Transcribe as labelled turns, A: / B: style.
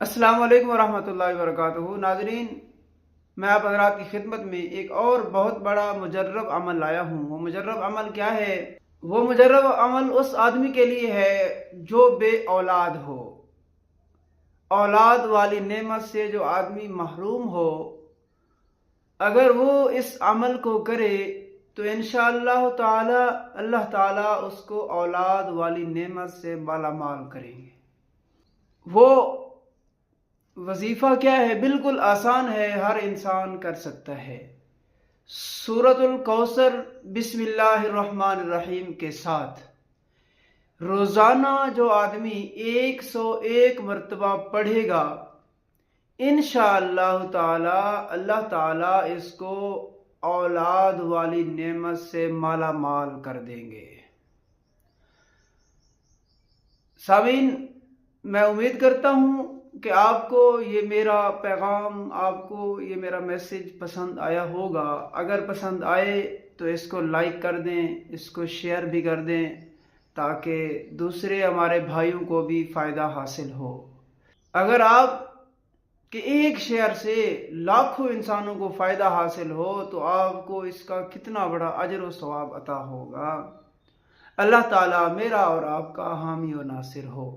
A: السلام علیکم ورحمۃ اللہ وبرکاتہ ناظرین، میں آپ حضرات کی خدمت میں ایک اور بہت بڑا مجرب عمل لایا ہوں۔ وہ مجرب عمل کیا ہے؟ وہ مجرب عمل اس آدمی کے لیے ہے جو بے اولاد ہو، اولاد والی نعمت سے جو آدمی محروم ہو۔ اگر وہ اس عمل کو کرے تو انشاءاللہ تعالی اللہ تعالیٰ اس کو اولاد والی نعمت سے مالا مال کریں گے۔ وہ وظیفہ کیا ہے؟ بالکل آسان ہے، ہر انسان کر سکتا ہے۔ سورۃ الکوثر بسم اللہ الرحمن الرحیم کے ساتھ روزانہ جو آدمی 101 مرتبہ پڑھے گا، انشاءاللہ تعالی اللہ تعالیٰ اس کو اولاد والی نعمت سے مالا مال کر دیں گے۔ سامعین، میں امید کرتا ہوں کہ آپ کو یہ میرا پیغام، آپ کو یہ میرا میسج پسند آیا ہوگا۔ اگر پسند آئے تو اس کو لائک کر دیں، اس کو شیئر بھی کر دیں تاکہ دوسرے ہمارے بھائیوں کو بھی فائدہ حاصل ہو۔ اگر آپ کے ایک شیئر سے لاکھوں انسانوں کو فائدہ حاصل ہو تو آپ کو اس کا کتنا بڑا اجر و ثواب عطا ہوگا۔ اللہ تعالیٰ میرا اور آپ کا حامی و ناصر ہو۔